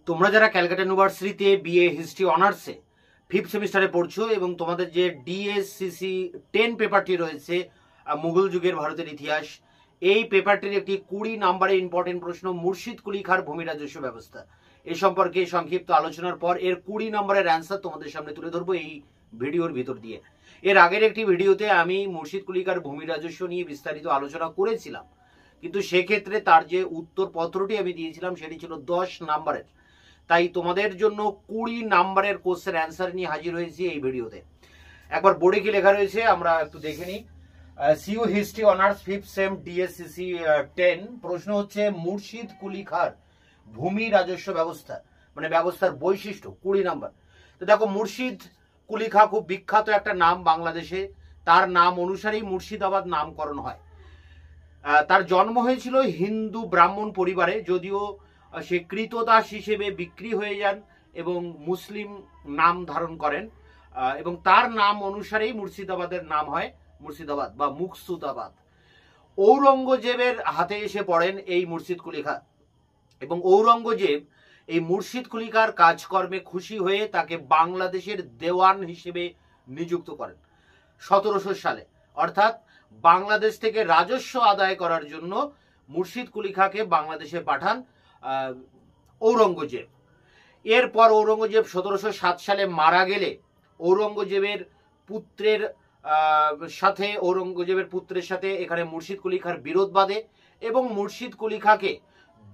তোমরা যারা ক্যালকাটা ইউনিভার্সিটিতে বিএ হিস্ট্রি অনার্সে 5th সেমিস্টারে পড়ছো এবং তোমাদের যে ডিএসসিসি 10 পেপারটি রয়েছে মুঘল যুগের ভারতের ইতিহাস, এই পেপারটির একটি 20 নম্বরের ইম্পর্টেন্ট প্রশ্ন মুর্শিদ কুলি খাঁর ভূমি রাজস্ব ব্যবস্থা। এ সম্পর্কে সংক্ষিপ্ত আলোচনার পর এর 20 নম্বরের অ্যান্সার তোমাদের সামনে তুলে ধরবো এই ভিডিওর ভিতর দিয়ে। এর আগের একটি ভিডিওতে আমি মুর্শিদ কুলি খাঁর ভূমি রাজস্ব নিয়ে বিস্তারিত আলোচনা করেছিলাম, কিন্তু সেক্ষেত্রে তার যে উত্তর পত্রটি আমি দিয়েছিলাম সেটি ছিল 10 নম্বরের। তাই তোমাদের জন্য 20 নম্বরের কোশ্চেন অ্যান্সার নিয়ে হাজির হয়েছি এই ভিডিওতে। একবার বোর্ডে কি লেখা রয়েছে আমরা একটু দেখে নিই। CU history honours 5th sem DSCC 10, প্রশ্ন হচ্ছে মুর্শিদ কুলি খাঁর ভূমি রাজস্ব ব্যবস্থা, মানে ব্যবস্থার বৈশিষ্ট্য। 20 নম্বর। তো দেখো, মুর্শিদ কুলি খাঁ খুব বিখ্যাত একটা নাম বাংলাদেশে। তার নাম অনুসারেই মুর্শিদাবাদ নামকরণ হয়। তার জন্ম হয়েছিল হিন্দু ব্রাহ্মণ পরিবারে, যদিও সে কৃতদাস হিসেবে বিক্রি হয়ে যান এবং মুসলিম নাম ধারণ করেন, এবং তার নাম অনুসারেই মুর্শিদাবাদের নাম হয় মুর্শিদাবাদ বা মুকসুদাবাদ। ঔরঙ্গজেবের হাতে এসে পড়েন এই মুর্শিদ কুলি খাঁ, এবং ঔরঙ্গজেব এই মুর্শিদ কুলি খাঁর কাজকর্মে খুশি হয়ে তাকে বাংলাদেশের দেওয়ান হিসেবে নিযুক্ত করেন 1700 সালে। অর্থাৎ বাংলাদেশ থেকে রাজস্ব আদায় করার জন্য মুর্শিদ কুলি খাঁকে বাংলাদেশে পাঠান ঔরঙ্গজেব। এরপর ঔরঙ্গজেব 1707 সালে মারা গেলে ঔরঙ্গজেবের পুত্রের সাথে এখানে মুর্শিদ কুলি খাঁর বিরোধ বাধে এবং মুর্শিদ কুলি খাঁকে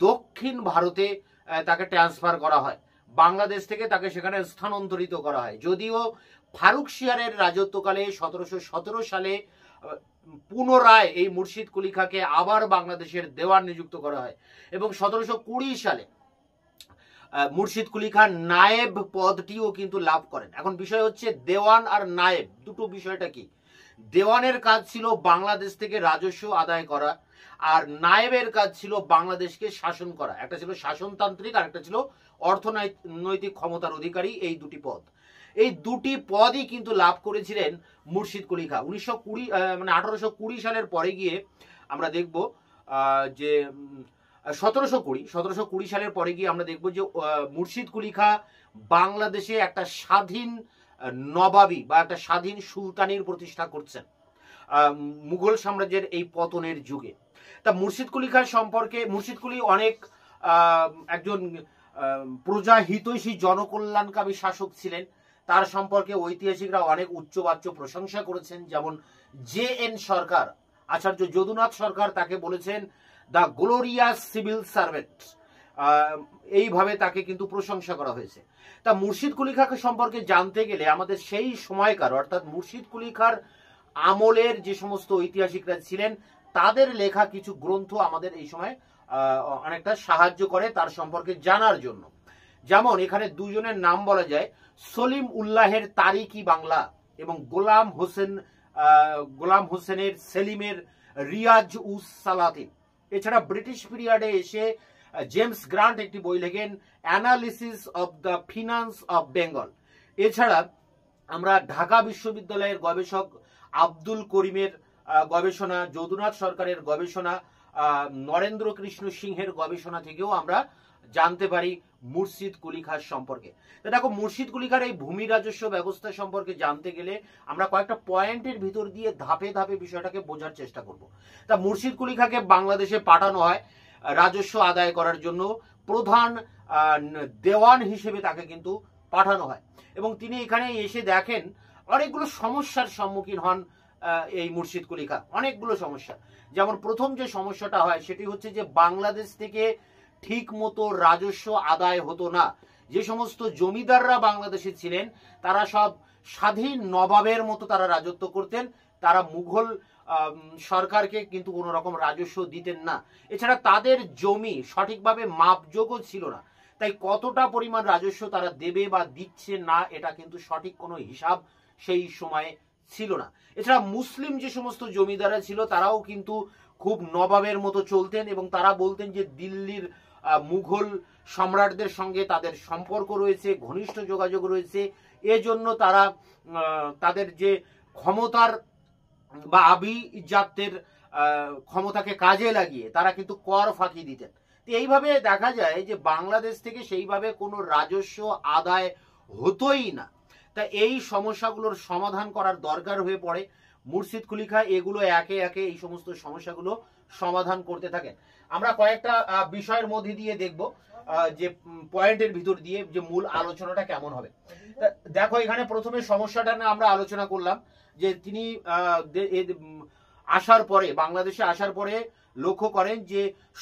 দক্ষিণ ভারতে তাকে ট্রান্সফার করা হয়। বাংলাদেশ থেকে তাকে সেখানে স্থানান্তরিত করা হয়। যদিও ফারুক শিয়ারের রাজত্বকালে 1717 সালে পুনরায় এই মুর্শিদ কুলি খাঁকে আবার বাংলাদেশের দেওয়ান নিযুক্ত করা হয় এবং 1720 সালে মুর্শিদ কুলি খাঁ নায়েব পদটিও কিন্তু লাভ করেন। এখন বিষয় হচ্ছে দেওয়ান আর নায়েব দুটো বিষয়টা কি। দেওয়ানের কাজ ছিল বাংলাদেশ থেকে রাজস্ব আদায় করা, আর নায়েবের কাজ ছিল বাংলাদেশকে শাসন করা। একটা ছিল শাসনতান্ত্রিক আর একটা ছিল অর্থনৈতিক ক্ষমতার অধিকারী। এই দুটি পদই কিন্তু লাভ করেছিলেন মুর্শিদ কুলি খাঁ। 1820 সালের পরে গিয়ে আমরা দেখব যে 1720 সালের পরে গিয়ে আমরা দেখব যে মুর্শিদ কুলি খাঁ বাংলাদেশে একটা স্বাধীন নবাবী বা একটা স্বাধীন সুলতানির প্রতিষ্ঠা করছেন মুঘল সাম্রাজ্যের এই পতনের যুগে। তা মুর্শিদ কুলি খাঁ সম্পর্কে, মুর্শিদ কুলি অনেক একজন প্রজা হিতৈষী জনকল্যাণকামী শাসক ছিলেন। তার সম্পর্কে ঐতিহাসিকরা অনেক উচ্চবাচ্য প্রশংসা করেছেন। যেমন JN সরকার, আচার্য যদুনাথ সরকার তাকে বলেছেন দ্য গ্লোরিয়াস সিভিল সার্ভেন্ট, এইভাবে তাকে কিন্তু প্রশংসা করা হয়েছে। তা মুর্শিদ কুলি খাঁ সম্পর্কে জানতে গেলে আমাদের সেই সময়কার অর্থাৎ মুর্শিদ কুলি খাঁর আমলের যে সমস্ত ঐতিহাসিকরা ছিলেন তাদের লেখা কিছু গ্রন্থ আমাদের এই সময় অনেকটা সাহায্য করে তার সম্পর্কে জানার জন্য। যেমন এখানে দুজনের নাম বলা যায়, সলিম উল্লাহের তারিখি বাংলা এবং গোলাম হোসেনের সেলিমের রিয়াজ উস সালাতিন। এছাড়া ব্রিটিশ পিরিয়ডে এসে জেমস গ্রান্ট একটি বই লেখেন analysis of the finance of Bengal. এছাড়া আমরা ঢাকা বিশ্ববিদ্যালয়ের গবেষক আব্দুল করিমের গবেষণা, যদুনাথ সরকারের গবেষণা, নরেন্দ্র কৃষ্ণ সিংহের গবেষণা থেকেও আমরা জানতে পারি মুর্শিদ কুলি খাঁ সম্পর্কে। তো দেখো, মুর্শিদ কুলি খাঁর এই ভূমি রাজস্ব ব্যবস্থা সম্পর্কে জানতে গেলে আমরা কয়েকটা পয়েন্টের ভিতর দিয়ে ধাপে ধাপে বিষয়টাকে বোঝার চেষ্টা করব। তা মুর্শিদ কুলি খাঁকে বাংলাদেশে পাঠানো হয় রাজস্ব আদায় করার জন্য। প্রধান দেওয়ান হিসেবে তাকে কিন্তু পাঠানো হয় এবং তিনি এখানে এসে দেখেন অনেকগুলো সমস্যার সম্মুখীন হন এই মুর্শিদ কুলি খাঁ, অনেকগুলো সমস্যা। যেমন প্রথম যে সমস্যাটা হয় সেটি হচ্ছে যে বাংলাদেশ থেকে ঠিক মতো রাজস্ব আদায় হতো না। যে সমস্ত জমিদাররা বাংলাদেশে ছিলেন তারা সব স্বাধীন নবাবের মতো তারা রাজত্ব করতেন, তারা মুঘল সরকারকে কিন্তু কোনো রকম রাজস্ব দিতেন না। এছাড়া তাদের জমি সঠিকভাবে মাপযোগ্য ছিল না, তাই কতটা পরিমাণ রাজস্ব তারা দেবে বা দিচ্ছে না এটা কিন্তু সঠিক কোনো হিসাব সেই সময়ে ছিল না। এছাড়া মুসলিম যে সমস্ত জমিদাররা ছিল তারাও কিন্তু খুব নবাবের মতো চলতেন এবং তারা বলতেন যে দিল্লির মুঘল সম্রাটদের সঙ্গে তাদের সম্পর্ক রয়েছে, ঘনিষ্ঠ যোগাযোগ রয়েছে। এজন্য তারা তাদের যে ক্ষমতার বা আভিজাত্যের ক্ষমতাকে কাজে লাগিয়ে তারা কিন্তু কর ফাঁকি দিতেন। তো এইভাবে দেখা যায় যে বাংলাদেশ থেকে সেইভাবে কোনো রাজস্ব আদায় হতোই না। তা এই সমস্যাগুলোর সমাধান করার দরকার হয়ে পড়ে। মুর্শিদ কুলি খাঁ এগুলো একে একে এই সমস্ত সমস্যাগুলো সমাধান করতে থাকেন। আমরা কয়েকটা বিষয়ের মধ্যে দিয়ে দেখব যে পয়েন্টের ভিতর দিয়ে যে মূল আলোচনাটা কেমন হবে। দেখো এখানে প্রথমে সমস্যাটা নিয়ে আমরা আলোচনা করলাম যে তিনি আসার পরে, বাংলাদেশে আসার পরে লক্ষ্য করেন যে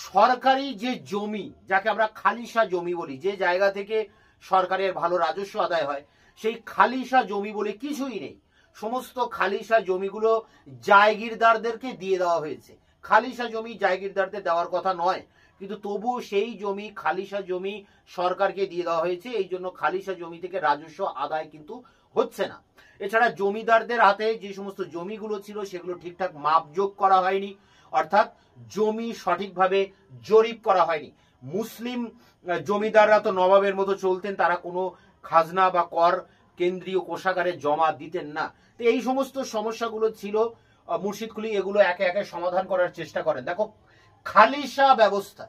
সরকারি যে জমি, যাকে আমরা খালিসা জমি বলি, যে জায়গা থেকে সরকারের ভালো রাজস্ব আদায় হয়, সেই খালিসা জমি বলে কিছুই নেই। সমস্ত খালিসা জমিগুলো জায়গিরদারদেরকে দিয়ে দেওয়া হয়েছে। খালিসা জমি জায়গিরদারদের দেওয়ার কথা নয়, কিন্তু তবুও সেই জমি খালিসা জমি সরকারকে দিয়ে দেওয়া হয়েছে। এই জন্য খালিসা জমি থেকে রাজস্ব আদায় কিন্তু হচ্ছে না। এছাড়া জমিদারদের হাতে যে সমস্ত জমিগুলো ছিল সেগুলো ঠিকঠাক মাপযোগ করা হয়নি, অর্থাৎ জমি সঠিকভাবে জরিপ করা হয়নি। মুসলিম জমিদাররা তো নবাবের মতো চলতেন, তারা কোনো খাজনা বা কর কেন্দ্রীয় কোষাগারে জমা দিতেন না। তো এই সমস্ত সমস্যাগুলো ছিল। মুর্শিদ কুলি এগুলো একে একে সমাধান করার চেষ্টা করেন। দেখো খালিসা ব্যবস্থা,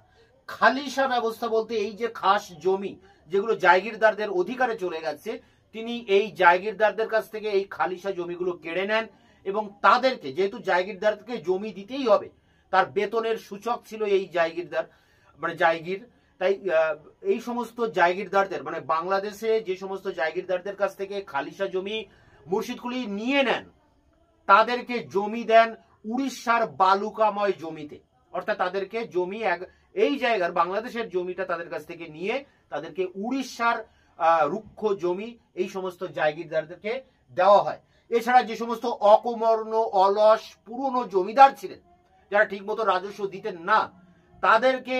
খালিসা ব্যবস্থা বলতে এই যে খাস জমি যেগুলো জায়গিরদারদের অধিকারে চলে গেছে, তিনি এই জায়গিরদারদের কাছ থেকে এই খালিসা জমিগুলো কেড়ে নেন এবং তাদেরকে, যেহেতু জায়গিরদারকে জমি দিতেই হবে, তার বেতনের সূচক ছিল এই জায়গিরদার, মানে জায়গির। তাই এই সমস্ত জায়গিরদারদের, মানে বাংলাদেশে যে সমস্ত জায়গিরদারদের কাছ থেকে খালিসা জমি মুর্শিদ কুলি নিয়ে নেন, তাদেরকে জমি দেন উড়িষ্যার বালুকাময় জমিতে। অর্থাৎ তাদেরকে জমি এই জায়গার বাংলাদেশের জমিটা তাদের কাছ থেকে নিয়ে তাদেরকে উড়িষ্যার রুক্ষ জমি এই সমস্ত জায়গিরদারদেরকে দেওয়া হয়। এছাড়া যে সমস্ত অকর্মণ্য অলস পুরনো জমিদার ছিলেন, যারা ঠিকমতো রাজস্ব দিতেন না, তাদেরকে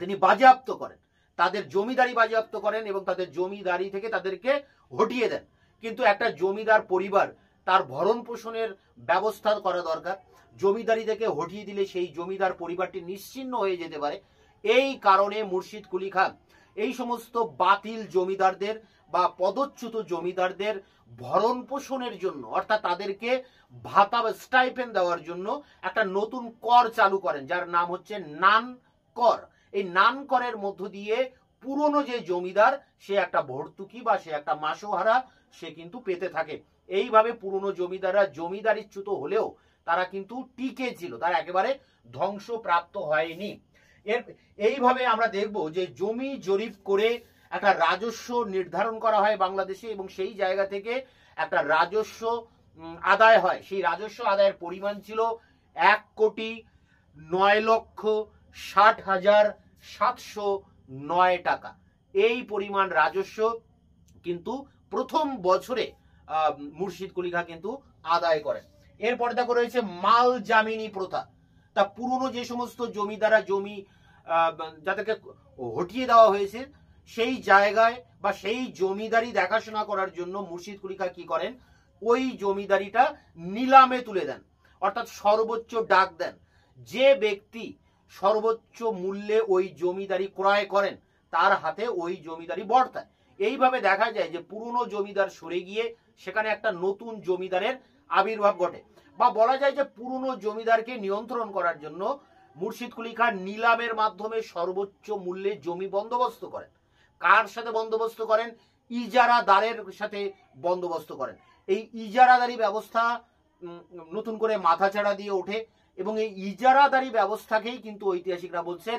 তিনি বাজেয়াপ্ত করেন, তাদের জমিদারি বাজেয়াপ্ত করেন এবং তাদের জমিদারি থেকে তাদেরকে হটিয়ে দেন। কিন্তু একটা জমিদার পরিবার, তার ভরণ পোষণের ব্যবস্থা করা দরকার। জমিদারি থেকে হটিয়ে দিলে সেই জমিদার পরিবারটি নিশ্চিহ্ন হয়ে যেতে পারে। এই কারণে মুর্শিদ কুলি খাঁ এই সমস্ত বাতিল জমিদারদের বা পদচ্যুত জমিদারদের ভরণ পোষণের জন্য, অর্থাৎ তাদেরকে ভাতা বা স্টাইপেন্ড দেওয়ার জন্য একটা নতুন কর চালু করেন, যার নাম হচ্ছে নান কর। এই নান করের মধ্য দিয়ে পুরনো যে জমিদার, সে একটা ভর্তুকি বা সে একটা মাসোহারা সে কিন্তু পেতে থাকে। এইভাবে পুরনো জমিদাররা জমিদারিচ্যুত হলেও তারা কিন্তু টিকে ছিল, তারা একেবারে ধ্বংসপ্রাপ্ত হয়নি। এইভাবে আমরা দেখব যে জমি জরিপ করে একটা রাজস্ব নির্ধারণ করা হয় বাংলাদেশে এবং সেই জায়গা থেকে একটা রাজস্ব আদায় হয়। সেই রাজস্ব আদায়ের পরিমাণ ছিল ১,৯,৬০,৭০৯ টাকা। এই পরিমাণ রাজস্ব কিন্তু প্রথম বছরে মুর্শিদ কুলি খাঁ কিন্তু আদায় করেন। এরপরে দেখো রয়েছে মাল জামিনী প্রথা। তা পুরনো যে সমস্ত জমিদারা জমি যাদেরকে হটিয়ে দেওয়া হয়েছে, সেই জায়গায় বা সেই জমিদারি দেখাশোনা করার জন্য মুর্শিদ কুলি খাঁ কি করেন, ওই জমিদারিটা নিলামে তুলে দেন, অর্থাৎ সর্বোচ্চ ডাক দেন। যে ব্যক্তি সর্বোচ্চ মূল্যে ওই জমিদারি ক্রয় করেন তার হাতে ওই জমিদারি বর্তায়। এইভাবে দেখা যায় যে পুরনো জমিদার সরে গিয়ে সেখানে একটা নতুন জমিদারের আবির্ভাব ঘটে। বা বলা যায় যে পুরনো জমিদারকে নিয়ন্ত্রণ করার জন্য মুর্শিদ কুলি খাঁ নিলামের মাধ্যমে সর্বোচ্চ মূল্যে জমি বন্দোবস্ত করেন। কার সাথে বন্দোবস্ত করেন? ইজারাদারের সাথে বন্দোবস্ত করেন। এই ইজারাদারি ব্যবস্থা নতুন করে মাথাচাড়া দিয়ে ওঠে এবং এই ইজারাদারি ব্যবস্থাকেই কিন্তু ঐতিহাসিকরা বলছেন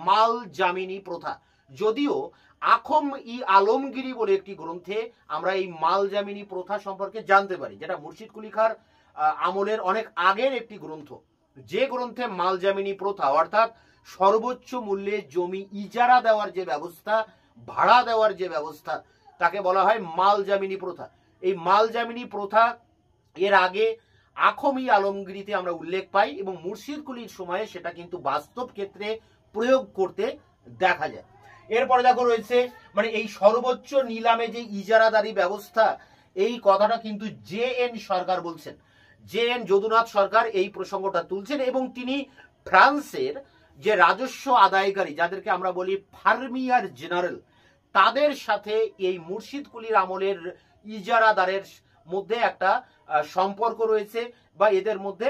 মাল জামিনী প্রথা। যদিও আখম ই আলমগিরি বলে একটি গ্রন্থে আমরা এই মাল জামিনী প্রথা সম্পর্কে জানতে পারি, যেটা মুর্শিদ কুলি খাঁর আমলের অনেক আগের একটি গ্রন্থ। যে গ্রন্থে মাল জামিনী প্রথা, অর্থাৎ সর্বোচ্চ মূল্যে জমি ইজারা দেওয়ার যে ব্যবস্থা, ভাড়া দেওয়ার যে ব্যবস্থা, তাকে বলা হয় মাল জামিনী প্রথা। এই মাল জামিনী প্রথা এর আগে আখম ই আলমগিরিতে আমরা উল্লেখ পাই এবং মুর্শিদ কুলির সময়ে সেটা কিন্তু বাস্তব ক্ষেত্রে প্রয়োগ করতে দেখা যায়। এরপরে দেখো রয়েছে মানে এই সর্বোচ্চ নিলামে যে ইজারাদারি ব্যবস্থা, এই কথাটা কিন্তু জে.এন. সরকার বলছেন। জে.এন. যদুনাথ সরকার এই প্রসঙ্গটা তুলছেন এবং তিনি ফ্রান্সের যে রাজস্ব আদায়কারী, যাদেরকে আমরা বলি ফার্মিয়ার জেনারেল, তাদের সাথে এই মুর্শিদ কুলির আমলের ইজারাদারের মধ্যে একটা সম্পর্ক রয়েছে বা এদের মধ্যে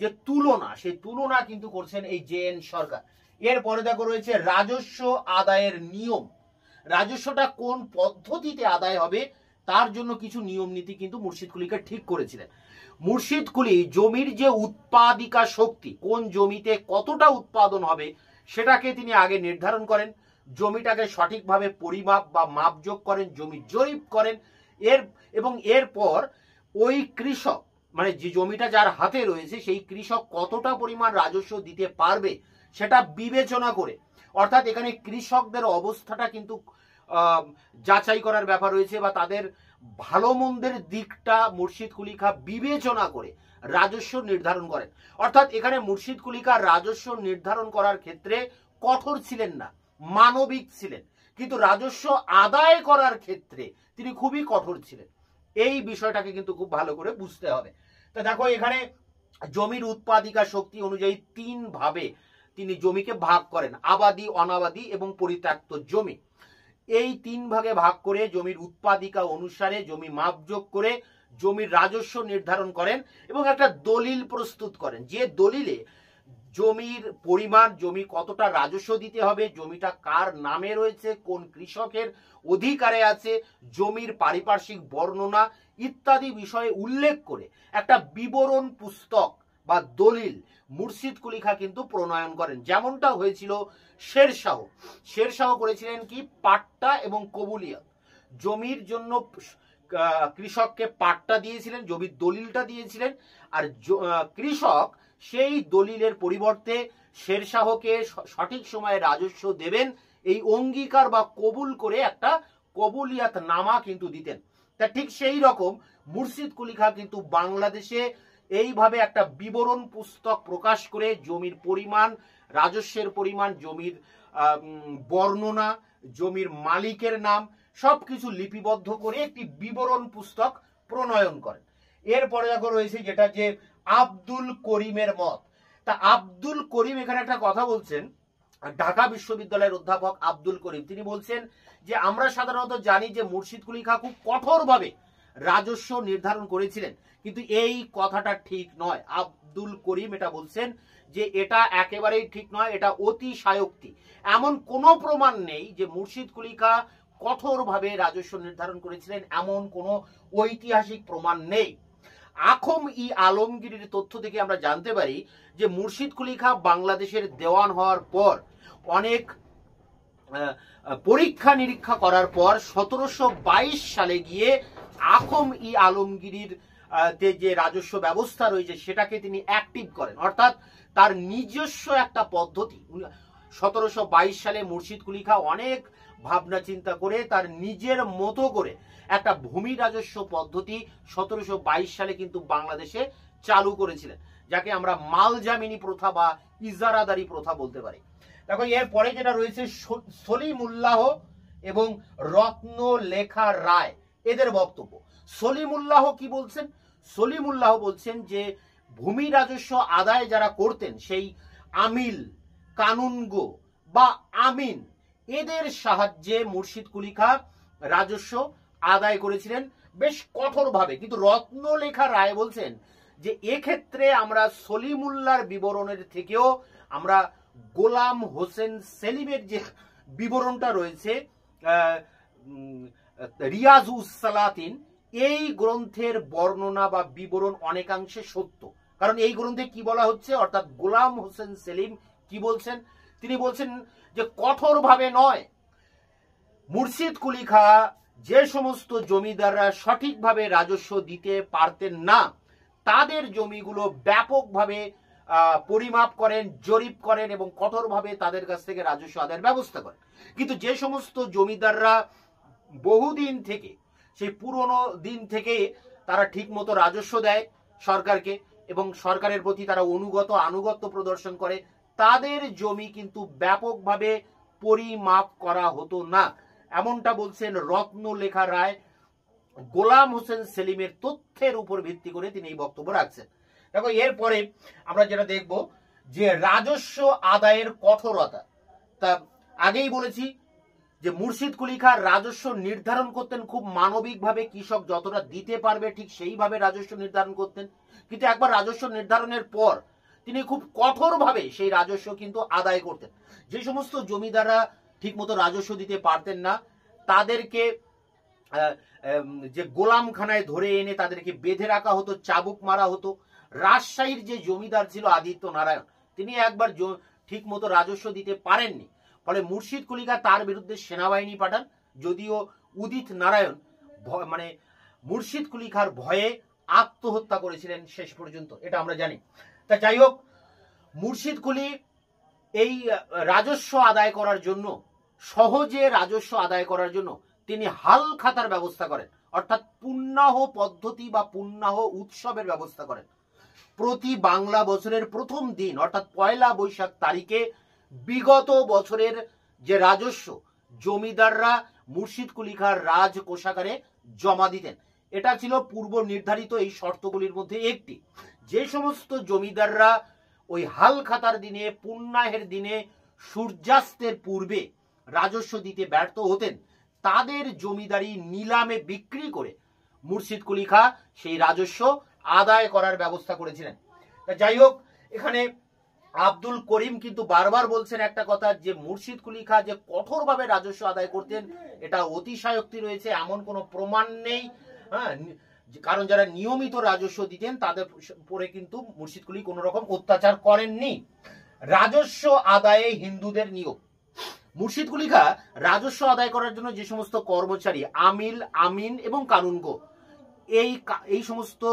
যে তুলনা, সেই তুলনা কিন্তু করছেন এই জে.এন. সরকার। এরপরে দেখো রয়েছে রাজস্ব আদায়ের নিয়ম। রাজস্বটা কোন পদ্ধতিতে আদায় হবে তার জন্য কিছু নিয়ম নীতি কিন্তু মুর্শিদ কুলিকে ঠিক করেছিলেন। মুর্শিদ কুলি জমির যে উৎপাদিকা শক্তি, কোন জমিতে কতটা উৎপাদন হবে সেটাকে তিনি আগে নির্ধারণ করেন, জমিটাকে সঠিকভাবে পরিমাপ বা মাপযোগ করেন, জমি জরিপ করেন, এরপর ওই কৃষক মানে যে জমিটা যার হাতে রয়েছে সেই কৃষক কতটা পরিমাণ রাজস্ব দিতে পারবে সেটা বিবেচনা করে, অর্থাৎ এখানে কৃষকদের অবস্থাটা কিন্তু যাচাই করার ব্যাপার রয়েছে বা তাদের ভালো মন্দের দিকটা মুর্শিদ কুলি খাঁ বিবেচনা করে রাজস্ব নির্ধারণ করেন। অর্থাৎ এখানে মুর্শিদ কুলি খাঁ রাজস্ব নির্ধারণ করার ক্ষেত্রে কঠোর ছিলেন না, মানবিক ছিলেন, কিন্তু রাজস্ব আদায় করার ক্ষেত্রে তিনি খুবই কঠোর ছিলেন। এই বিষয়টাকে কিন্তু খুব ভালো করে বুঝতে হবে। তো দেখো এখানে জমির উৎপাদিকা শক্তি অনুযায়ী 3 ভাবে তিনি জমিকে ভাগ করেন, আবাদি, অনাবাদি এবং পরিত্যক্ত জমি। এই 3 ভাগে ভাগ করে জমির উৎপাদিকা অনুসারে জমি মাপযোগ করে জমির রাজস্ব নির্ধারণ করেন এবং একটা দলিল প্রস্তুত করেন, যে দলিলে জমির পরিমাণ, জমি কতটা রাজস্ব দিতে হবে, জমিটা কার নামে রয়েছে, কোন কৃষকের অধিকারে আছে, জমির পারিপার্শ্বিক বর্ণনা ইত্যাদি বিষয়ে উল্লেখ করে একটা বিবরণ পুস্তক বা দলিল মুর্শিদ কুলি খাঁ কিন্তু প্রণয়ন করেন। যেমনটা হয়েছিল শেরশাহ করেছিলেন কি পাট্টা এবং কবুলিয়ত। জমির জন্য কৃষককে পাট্টা দিয়েছিলেন, জমির দলিলটা দিয়েছিলেন, আর কৃষক সেই দলিলের পরিবর্তে শেরশাহকে সঠিক সময়ে রাজস্ব দেবেন এই অঙ্গীকার বা কবুল করে একটা কবুলিয়াত নামা কিন্তু দিতেন। তা ঠিক সেই রকম মুর্শিদ কুলি খাঁ কিন্তু বাংলাদেশে এইভাবে একটা বিবরণ পুস্তক প্রকাশ করে জমির পরিমাণ, রাজস্বের পরিমাণ, জমির বর্ণনা, জমির মালিকের নাম সবকিছু লিপিবদ্ধ করে একটি বিবরণ পুস্তক প্রণয়ন করেন। এরপরে দেখো রয়েছে যেটা যে আব্দুল করিমের মত। তা আব্দুল করিম এখানে একটা কথা বলছেন, ঢাকা বিশ্ববিদ্যালয়ের অধ্যাপক আব্দুল করিম, তিনি বলছেন যে আমরা সাধারণত জানি যে মুর্শিদ কুলি খাঁ খুব কঠোরভাবে রাজস্ব নির্ধারণ করেছিলেন, কিন্তু এই কথাটা ঠিক নয়। আব্দুল করিম এটা বলছেন যে এটা একেবারেই ঠিক নয়, এটা অতিশয়োক্তি। এমন কোনো প্রমাণ নেই যে মুর্শিদ কুলি খাঁ কঠোরভাবে রাজস্ব নির্ধারণ করেছিলেন, এমন কোনো ঐতিহাসিক প্রমাণ নেই। আখম ই আলমগীরের তথ্য থেকে আমরা জানতে পারি যে মুর্শিদ কুলি খাঁ বাংলাদেশের দেওয়ান হওয়ার পর অনেক পরীক্ষা নিরীক্ষা করার পর 1722 সালে গিয়ে আখম ই আলমগীরের যে রাজস্ব ব্যবস্থা রয়েছে সেটাকে তিনি অ্যাক্টিভ করেন, অর্থাৎ তার নিজস্ব একটা পদ্ধতি। 1722 সালে মুর্শিদ কুলি খাঁ অনেক ভাবনা চিন্তা করে তার নিজের মতো করে একটা ভূমি রাজস্ব পদ্ধতি 1722 সালে কিন্তু বাংলাদেশে চালু করেছিলেন, যাকে আমরা মালজামিনী প্রথা বা ইজারাদারি প্রথা বলতে পারি। দেখো এরপরে যেটা রয়েছে সলিমুল্লাহ এবং রত্নলেখা রায়, এদের বক্তব্য। সলিমুল্লাহ কি বলছেন? সলিমুল্লাহ বলছেন যে ভূমি রাজস্ব আদায় যারা করতেন সেই আমিল, কানুনগো বা আমিন, এদের সাহায্যে মুর্শিদ কুলি খাঁ রাজস্ব আদায় করেছিলেন বেশ কঠোরভাবে। কিন্তু রত্নলেখা রায় বলছেন যে এক্ষেত্রে আমরা সলিমুল্লাহর বিবরণের থেকেও আমরা গোলাম হোসেন সেলিমের যে বিবরণটা রয়েছে রিয়াজ উস সালাতিন, এই গ্রন্থের বর্ণনা বা বিবরণ অনেকাংশে সত্য। কারণ এই গ্রন্থে কি বলা হচ্ছে, অর্থাৎ গোলাম হোসেন সেলিম কি বলছেন, তিনি বলছেন যে কঠোরভাবে নয়, মুর্শিদ কুলি খাঁ যে সমস্ত জমিদাররা সঠিকভাবে রাজস্ব দিতে পারতেন না তাদের জমিগুলো ব্যাপকভাবে পরিমাপ করেন, জরিপ করেন এবং কঠোরভাবে তাদের কাছ থেকে রাজস্ব আদায়ের ব্যবস্থা করেন। কিন্তু যে সমস্ত জমিদাররা বহুদিন থেকে, সেই পুরনো দিন থেকে তারা ঠিক মতো রাজস্ব দেয় সরকারকে এবং সরকারের প্রতি তারা আনুগত্য প্রদর্শন করে, তাদের জমি কিন্তু ব্যাপকভাবে পরিমাপ করা হতো না, এমনটা বলছেন রত্নলেখা রায়। গোলাম হোসেন সেলিমের তথ্যের উপর ভিত্তি করে তিনি এই বক্তব্য রাখছেন। দেখো এরপরে আমরা যেটা দেখব যে রাজস্ব আদায়ের কঠোরতা। তা আগেই বলেছি যে মুর্শিদ কুলি খাঁ রাজস্ব নির্ধারণ করতেন খুব মানবিকভাবে, কৃষক যতটা দিতে পারবে ঠিক সেইভাবে রাজস্ব নির্ধারণ করতেন। কিন্তু একবার রাজস্ব নির্ধারণের পর তিনি খুব কঠোরভাবে সেই রাজস্ব কিন্তু আদায় করতেন। যে সমস্ত জমিদাররা ঠিকমতো রাজস্ব দিতে পারতেন না তাদেরকে যে গোলামখানায় ধরে এনে তাদেরকে বেঁধে রাখা হতো, চাবুক মারা হতো। রাজশাহীর যে জমিদার ছিল আদিত্য নারায়ণ, তিনি একবার ঠিক মতো রাজস্ব দিতে পারেননি, ফলে মুর্শিদ কুলি খাঁ তার বিরুদ্ধে সেনাবাহিনী পাঠান। যদিও উদিত নারায়ণ মানে মুর্শিদ কুলি খাঁর ভয়ে আত্মহত্যা করেছিলেন শেষ পর্যন্ত, এটা আমরা জানি। তা যাই হোক, মুর্শিদ কুলি এই রাজস্ব আদায় করার জন্য, সহজে রাজস্ব আদায় করার জন্য তিনি হাল খাতার ব্যবস্থা করেন, অর্থাৎ পুণ্যাহ পদ্ধতি বা পুণ্যাহ উৎসবের ব্যবস্থা করেন। প্রতি বাংলা বছরের প্রথম দিন অর্থাৎ পয়লা বৈশাখ তারিখে বিগত বছরের যে রাজস্ব জমিদাররা মুর্শিদ কুলি খাঁর রাজ কোষাগারে জমা দিতেন। এটা ছিল পূর্ব নির্ধারিত এই শর্তগুলির মধ্যে একটি। যে সমস্ত জমিদাররা ওই হাল খাতার দিনে, পুণ্যাহের দিনে সূর্যাস্তের পূর্বে রাজস্ব দিতে ব্যর্থ হতেন, তাদের জমিদারি নিলামে বিক্রি করে মুর্শিদ কুলি খাঁ সেই রাজস্ব আদায় করার ব্যবস্থা করেছিলেন। যাই হোক, এখানে আব্দুল করিম কিন্তু বারবার বলছেন একটা কথা, যে মুর্শিদ কুলি খাঁ যে কঠোরভাবে রাজস্ব আদায় করতেন এটা অতিশয়োক্তি রয়েছে, এমন কোনো প্রমাণ নেই। হ্যাঁ, কারণ যারা নিয়মিত রাজস্ব দিতেন তাদের উপরে কিন্তু মুর্শিদ কুলি কোন রকম অত্যাচার করেননি। রাজস্ব আদায়ে হিন্দুদের নিয়োগ। মুর্শিদ কুলি খাঁ রাজস্ব আদায় করার জন্য যে সমস্ত কর্মচারী আমিল, আমিন এবং কানুনগো এই সমস্ত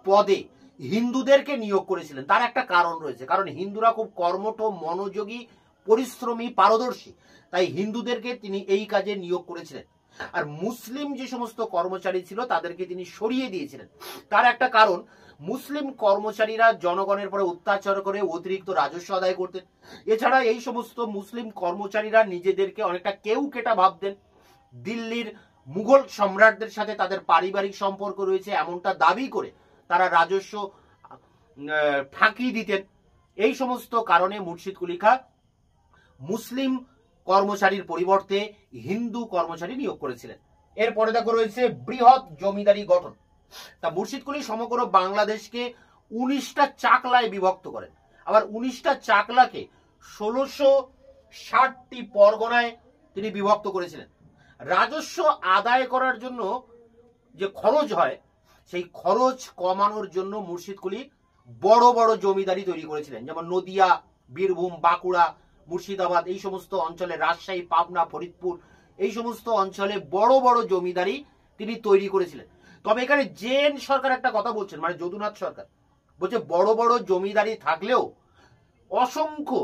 পদে হিন্দুদেরকে নিয়োগ করেছিলেন, তার একটা কারণ রয়েছে। কারণ হিন্দুরা খুব কর্মঠ, মনোযোগী, পরিশ্রমী, পারদর্শী, তাই হিন্দুদেরকে তিনি এই কাজে নিয়োগ করেছিলেন। আর মুসলিম যে সমস্ত কর্মচারী ছিল তাদেরকে তিনি সরিয়ে দিয়েছিলেন। তার একটা কারণ, মুসলিম কর্মচারীরা জনগণের পরে অত্যাচার করে অতিরিক্ত রাজস্ব আদায় করতেন। এছাড়া এই সমস্ত মুসলিম কর্মচারীরা নিজেদেরকে অনেকটা কেউ কেটা ভাবতেন। দিল্লির মুঘল সম্রাটদের সাথে তাদের পারিবারিক সম্পর্ক রয়েছে এমনটা দাবি করে তারা রাজস্ব ফাঁকি দিতেন। এই সমস্ত কারণে মুর্শিদ কুলি খাঁ মুসলিম কর্মচারীর পরিবর্তে হিন্দু কর্মচারী নিয়োগ করেছিলেন। এরপরে দেখো রয়েছে বৃহৎ জমিদারি গঠন। তা মুর্শিদ কুলি সমগ্র বাংলাদেশকে 19টা চাকলায় বিভক্ত করেন। আবার 19টা চাকলাকে 1660টি পরগনায় তিনি বিভক্ত করেছিলেন। রাজস্ব আদায় করার জন্য যে খরচ হয় সেই খরচ কমানোর জন্য মুর্শিদ কুলি বড় বড় জমিদারি তৈরি করেছিলেন, যেমন নদিয়া, বীরভূম, বাঁকুড়া, মুর্শিদাবাদ, এই সমস্ত অঞ্চলে, রাজশাহী, পাবনা, ফরিদপুর, এই সমস্ত অঞ্চলে বড় বড় জমিদারি তিনি তৈরি করেছিলেন। তবে এখানে জেন সরকার একটা কথা বলছেন, মানে যদুনাথ সরকার বলছে বড় বড় জমিদারি থাকলেও অসংখ্য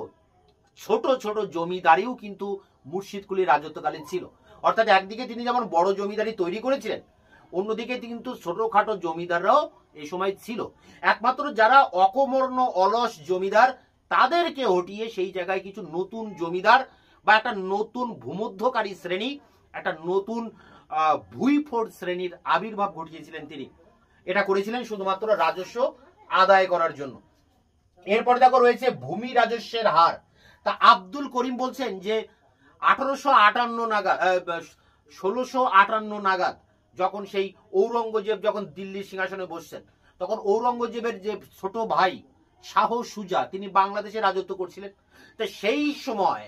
ছোট ছোট জমিদারিও কিন্তু মুর্শিদ কুলির রাজত্বকালীন ছিল। অর্থাৎ একদিকে তিনি যেমন বড় জমিদারি তৈরি করেছিলেন, অন্যদিকে কিন্তু ছোটখাটো জমিদাররাও এই সময় ছিল। একমাত্র যারা অকমর্ণ অলস জমিদার তাদেরকে হটিয়ে সেই জায়গায় কিছু নতুন জমিদার বা একটা নতুন ভূমধ্যকারী শ্রেণী, একটা নতুন ভুইফোড় শ্রেণীর আবির্ভাব ঘটিয়েছিলেন তিনি। এটা করেছিলেন শুধুমাত্র রাজস্ব আদায় করার জন্য। এরপরে দেখো রয়েছে ভূমি রাজস্বের হার। তা আব্দুল করিম বলছেন যে 1858 নাগাদ, 1658 নাগাদ যখন সেই ঔরঙ্গজেব যখন দিল্লির সিংহাসনে বসছেন, তখন ঔরঙ্গজেবের যে ছোট ভাই শাহ সুজা তিনি বাংলাদেশে রাজত্ব করছিলেন। তো সেই সময়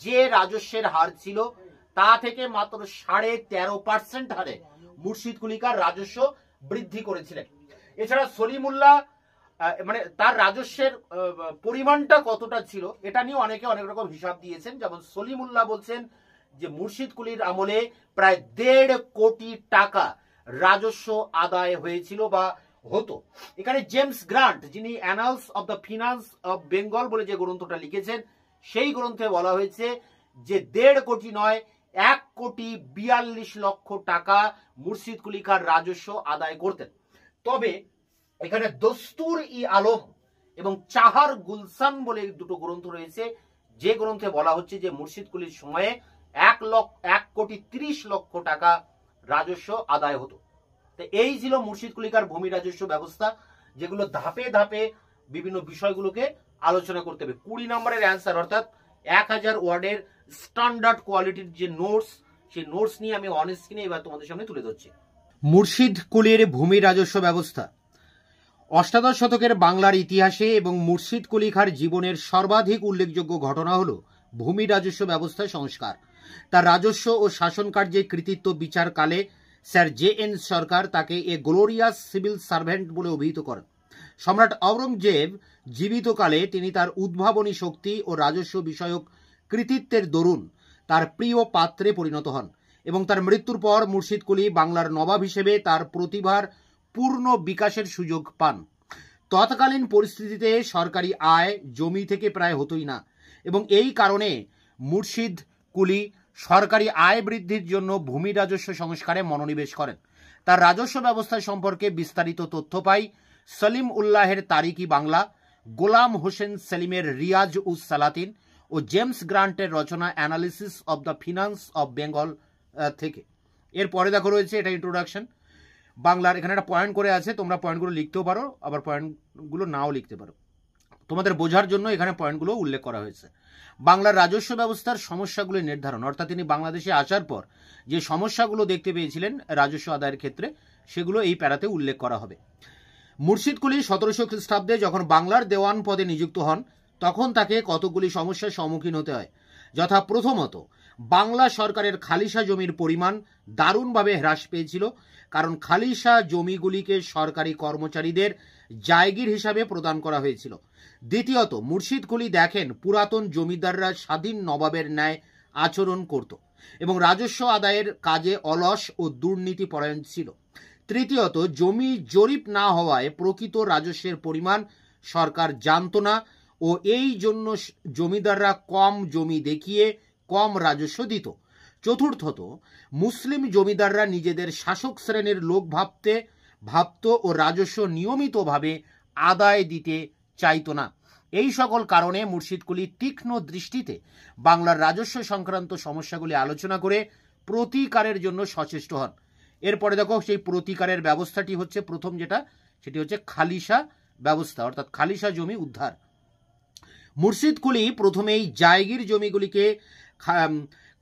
যে রাজস্বের হার ছিল তা থেকে মাত্র 13.5% হারে মুর্শিদ কুলি খাঁ রাজস্ব বৃদ্ধি করেছিলেন। এছাড়া সলিমুল্লাহ, মানে তার রাজস্বের পরিমাণটা কতটা ছিল এটা নিয়ে অনেকে অনেক রকম হিসাব দিয়েছেন। যেমন সলিমুল্লাহ বলছেন যে মুর্শিদ কুলির আমলে প্রায় 1.5 কোটি টাকা রাজস্ব আদায় হয়েছিল বা হতো। এখানে জেমস গ্রান্ট, যিনি annals of the finance of Bengal বলে যে গ্রন্থটা লিখেছেন, সেই গ্রন্থে বলা হয়েছে যে 1.5 কোটি নয়, 1,42,00,000 টাকা মুর্শিদ কুলি খাঁ রাজস্ব আদায় করতেন। তবে এখানে দস্তুর ই আলম এবং চাহার গুলশান বলে দুটো গ্রন্থ রয়েছে, যে গ্রন্থে বলা হচ্ছে যে মুর্শিদ কুলির সময়ে 1,30,00,000 টাকা রাজস্ব আদায় হতো। তো এই ছিল মুর্শিদ কুলি খাঁর ভূমি রাজস্ব ব্যবস্থা, যেগুলো ধাপে ধাপে বিভিন্ন বিষয়গুলোকে আলোচনা করতে হবে। 20 নম্বরের অ্যান্সার, অর্থাৎ 1000 ওয়ার্ডের স্ট্যান্ডার্ড কোয়ালিটির যে নোটস, সেই নোটস নিয়ে আমি অন স্ক্রিনে এবার তোমাদের সামনে তুলে ধরছি। মুর্শিদ কুলির ভূমি রাজস্ব ব্যবস্থা। অষ্টাদশ শতকের বাংলার ইতিহাসে এবং মুর্শিদ কুলি খাঁর জীবনের সর্বাধিক উল্লেখযোগ্য ঘটনা হল ভূমি রাজস্ব ব্যবস্থা সংস্কার। তার রাজস্ব ও শাসন কার্যে কৃতিত্ব বিচারকালে স্যার জে.এন. সরকার তাকে এ গ্লোরিয়াস সিভিল সার্ভেন্ট বলে অভিহিত করেন। সম্রাট আওরঙ্গজেব জীবিতকালে তিনি তার উদ্ভাবনী শক্তি ও রাজস্ব বিষয়ক কৃতিত্বের দরুন তার প্রিয় পাত্রে পরিণত হন এবং তার মৃত্যুর পর মুর্শিদ কুলি বাংলার নবাব হিসেবে তার প্রতিভার পূর্ণ বিকাশের সুযোগ পান। তৎকালীন পরিস্থিতিতে সরকারি আয় জমি থেকে প্রায় হতোই না এবং এই কারণে মুর্শিদ কুলি সরকারি আয় বৃদ্ধির জন্য ভূমি রাজস্ব সংস্কারে মনোনিবেশ করেন। তার রাজস্ব ব্যবস্থা সম্পর্কে বিস্তারিত তথ্য পাই সলিম উল্লাহের তারিকি বাংলা, গোলাম হোসেন সেলিমের রিয়াজ উস সালাতিন ও জেমস গ্রান্টের রচনা analysis of the finance of Bengal থেকে। এরপরে দেখো রয়েছে এটা ইন্ট্রোডাকশন বাংলার, এখানে একটা পয়েন্ট করে আছে, তোমরা পয়েন্টগুলো লিখতেও পারো আবার পয়েন্টগুলো নাও লিখতে পারো, তোমাদের বোঝার জন্য এখানে পয়েন্টগুলো উল্লেখ করা হয়েছে। বাংলার রাজস্ব ব্যবস্থার সমস্যাগুলি নির্ধারণ, অর্থাৎ তিনি বাংলাদেশে আসার পর যে সমস্যাগুলো দেখতে পেয়েছিলেন রাজস্ব আদায়ের ক্ষেত্রে সেগুলো এই প্যারাতে উল্লেখ করা হবে। মুর্শিদ কুলি 1700 খ্রিস্টাব্দে যখন বাংলার দেওয়ান পদে নিযুক্ত হন তখন তাকে কতগুলি সমস্যার সম্মুখীন হতে হয়, যথা প্রথমত বাংলা সরকারের খালিসা জমির পরিমাণ দারুণভাবে হ্রাস পেয়েছিল, কারণ খালিসা জমিগুলিকে সরকারি কর্মচারীদের জায়গির হিসাবে প্রদান করা হয়েছিল। দ্বিতীয়ত মুর্শিদ কুলি দেখেন পুরাতন জমিদাররা স্বাধীন নবাবের ন্যায় আচরণ করত এবং রাজস্ব আদায়ের কাজে অলস ও দুর্নীতি পরায়ণ ছিল। তৃতীয়ত জমি জরিপ না হওয়ায় প্রকৃত রাজস্বের পরিমাণ সরকার জানত না ও এই জন্য জমিদাররা কম জমি দেখিয়ে কম রাজস্ব দিত। চতুর্থত মুসলিম জমিদাররা নিজেদের শাসক শ্রেণীর লোক ভাবত ও রাজস্ব নিয়মিতভাবে আদায় দিতে চাইত না। এই সকল কারণে মুর্শিদ কুলি তীক্ষ্ণ দৃষ্টিতে বাংলার রাজস্ব সংক্রান্ত সমস্যাগুলি আলোচনা করে প্রতিকারের জন্য সচেষ্ট হন। এরপরে দেখো সেই প্রতিকারের ব্যবস্থাটি হচ্ছে প্রথম যেটা, সেটি হচ্ছে খালিসা ব্যবস্থা, অর্থাৎ খালিসা জমি উদ্ধার। মুর্শিদ কুলি প্রথমেই জায়গির জমিগুলিকে